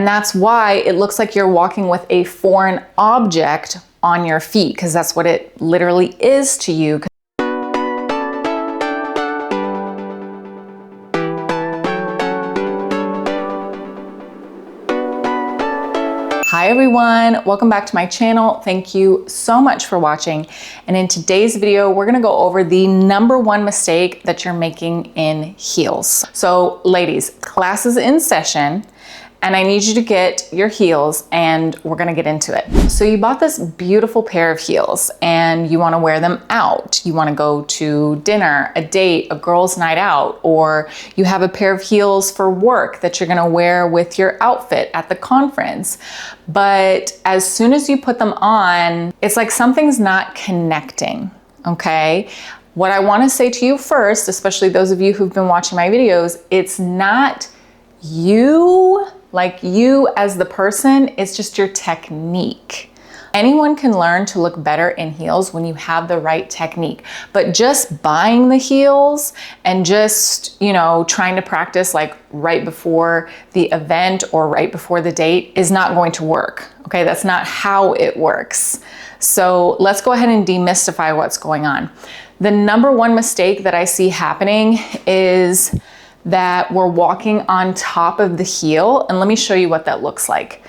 And that's why it looks like you're walking with a foreign object on your feet, because that's what it literally is to you. Hi everyone, welcome back to my channel. Thank you so much for watching. And in today's video, we're gonna go over the #1 mistake that you're making in heels. So ladies, class is in session and I need you to get your heels and we're gonna get into it. So you bought this beautiful pair of heels and you wanna wear them out. You wanna go to dinner, a date, a girls' night out, or you have a pair of heels for work that you're gonna wear with your outfit at the conference. But as soon as you put them on, it's like something's not connecting, okay? What I wanna say to you first, especially those of you who've been watching my videos, it's not you, like you as the person, it's just your technique. Anyone can learn to look better in heels when you have the right technique, but just buying the heels and just, you know, trying to practice like right before the event or right before the date is not going to work. Okay, that's not how it works. So let's go ahead and demystify what's going on. The #1 mistake that I see happening is that we're walking on top of the heel, and let me show you what that looks like.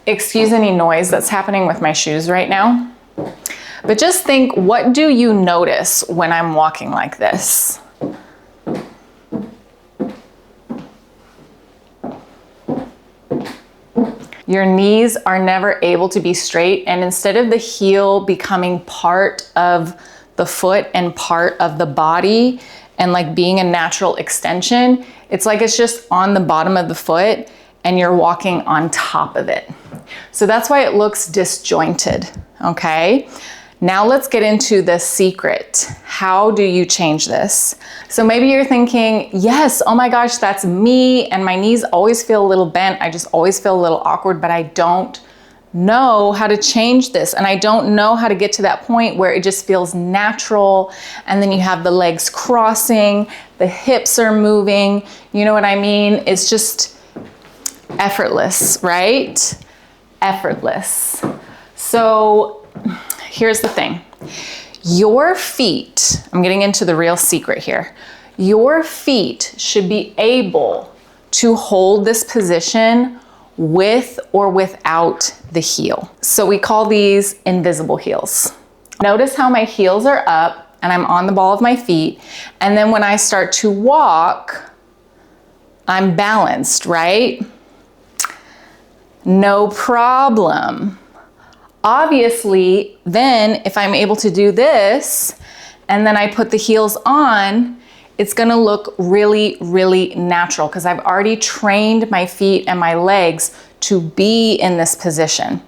Excuse any noise that's happening with my shoes right now, but just think, what do you notice when I'm walking like this? Your knees are never able to be straight, and instead of the heel becoming part of the foot and part of the body and like being a natural extension, it's like it's just on the bottom of the foot and you're walking on top of it. So that's why it looks disjointed, okay? Now let's get into the secret. How do you change this? So maybe you're thinking, yes, oh my gosh, that's me, and my knees always feel a little bent. I just always feel a little awkward, but I don't know how to change this. And I don't know how to get to that point where it just feels natural. And then you have the legs crossing, the hips are moving. You know what I mean? It's just effortless, right? Effortless. So here's the thing. Your feet, I'm getting into the real secret here. Your feet should be able to hold this position with or without the heel. So we call these invisible heels. Notice how my heels are up and I'm on the ball of my feet. And then when I start to walk, I'm balanced, right? No problem. Obviously, then if I'm able to do this and then I put the heels on, it's gonna look really, really natural because I've already trained my feet and my legs to be in this position.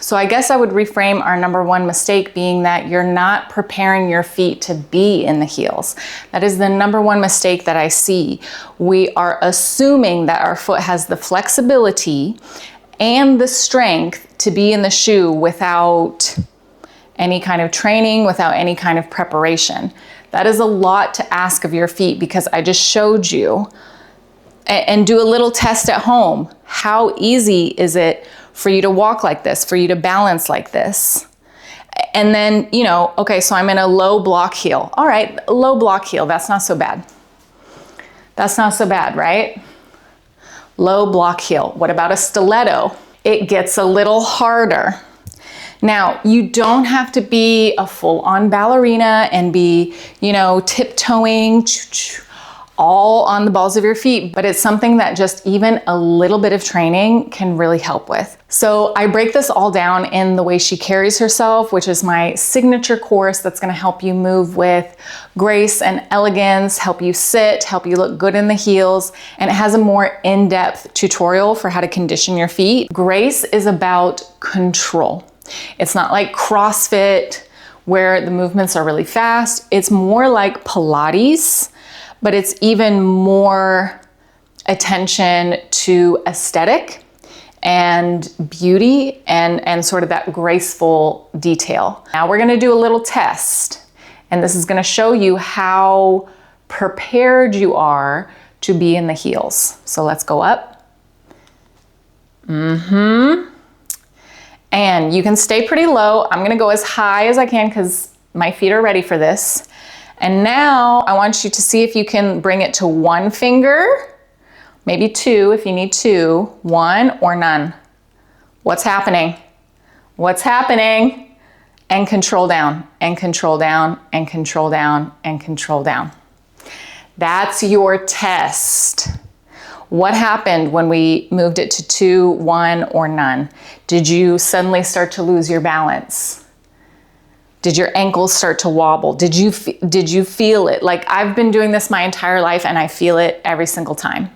So I guess I would reframe our #1 mistake being that you're not preparing your feet to be in the heels. That is the #1 mistake that I see. We are assuming that our foot has the flexibility and the strength to be in the shoe without any kind of training, without any kind of preparation. That is a lot to ask of your feet because I just showed you. And do a little test at home. How easy is it for you to walk like this, for you to balance like this? And then, you know, okay, so I'm in a low block heel. All right, low block heel, that's not so bad. That's not so bad, right? Low block heel. What about a stiletto? It gets a little harder. Now, you don't have to be a full-on ballerina and be, you know, tiptoeing all on the balls of your feet, but it's something that just even a little bit of training can really help with. So I break this all down in The Way She Carries Herself, which is my signature course that's gonna help you move with grace and elegance, help you sit, help you look good in the heels, and it has a more in-depth tutorial for how to condition your feet. Grace is about control. It's not like CrossFit where the movements are really fast. It's more like Pilates, but it's even more attention to aesthetic and beauty and sort of that graceful detail. Now we're gonna do a little test, and this is gonna show you how prepared you are to be in the heels. So let's go up. And you can stay pretty low. I'm gonna go as high as I can because my feet are ready for this. And now I want you to see if you can bring it to one finger, maybe two if you need two, one or none. What's happening? What's happening? And control down, and control down, and control down, and control down. That's your test. What happened when we moved it to two, one, or none? Did you suddenly start to lose your balance? Did your ankles start to wobble? Did you feel it? Like, I've been doing this my entire life and I feel it every single time.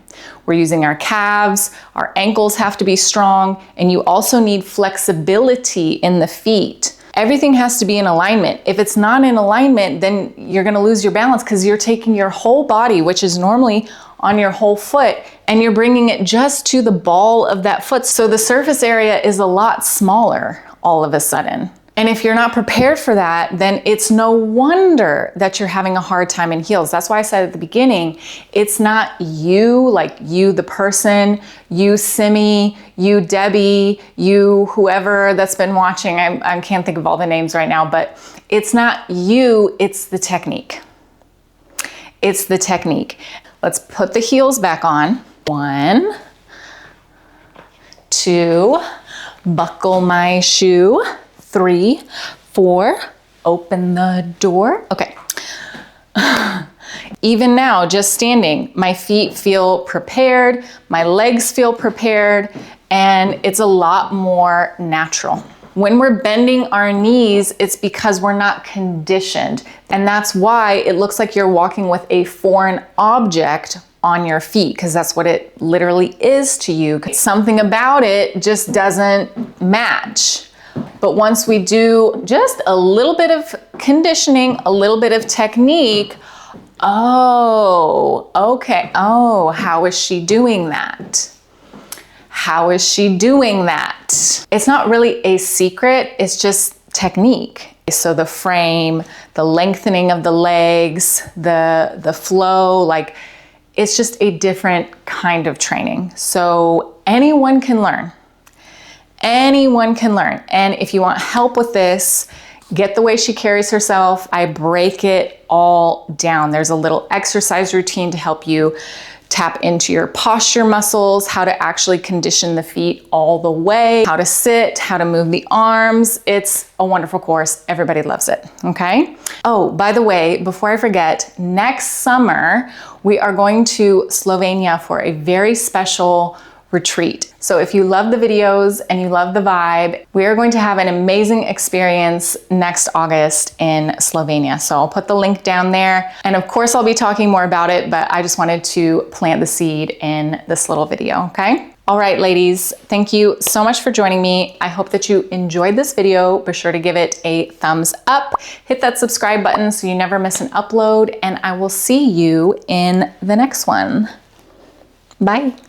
We're using our calves, our ankles have to be strong, and you also need flexibility in the feet. Everything has to be in alignment. If it's not in alignment, then you're gonna lose your balance because you're taking your whole body, which is normally on your whole foot, and you're bringing it just to the ball of that foot. So the surface area is a lot smaller all of a sudden. And if you're not prepared for that, then it's no wonder that you're having a hard time in heels. That's why I said at the beginning, it's not you, like you, the person, you, Simi, you, Debbie, you, whoever that's been watching. I can't think of all the names right now, but it's not you, it's the technique. It's the technique. Let's put the heels back on. 1, 2, buckle my shoe. 3, 4, open the door. Okay. Even now, just standing, my feet feel prepared, my legs feel prepared, and it's a lot more natural. When we're bending our knees, it's because we're not conditioned. And that's why it looks like you're walking with a foreign object on your feet, because that's what it literally is to you. Something about it just doesn't match. But once we do just a little bit of conditioning, a little bit of technique, oh, okay, oh, how is she doing that? How is she doing that? It's not really a secret, it's just technique. So the frame, the lengthening of the legs, the flow, like, it's just a different kind of training. So anyone can learn. Anyone can learn. And if you want help with this, get the way she carries herself. I break it all down. There's a little exercise routine to help you tap into your posture muscles, how to actually condition the feet all the way, how to sit, how to move the arms. It's a wonderful course. Everybody loves it, okay? Oh, by the way, before I forget, next summer, we are going to Slovenia for a very special retreat. So if you love the videos and you love the vibe, we are going to have an amazing experience next August in Slovenia. So I'll put the link down there. And of course, I'll be talking more about it, but I just wanted to plant the seed in this little video, okay? All right, ladies, thank you so much for joining me. I hope that you enjoyed this video. Be sure to give it a thumbs up, hit that subscribe button so you never miss an upload, and I will see you in the next one. Bye.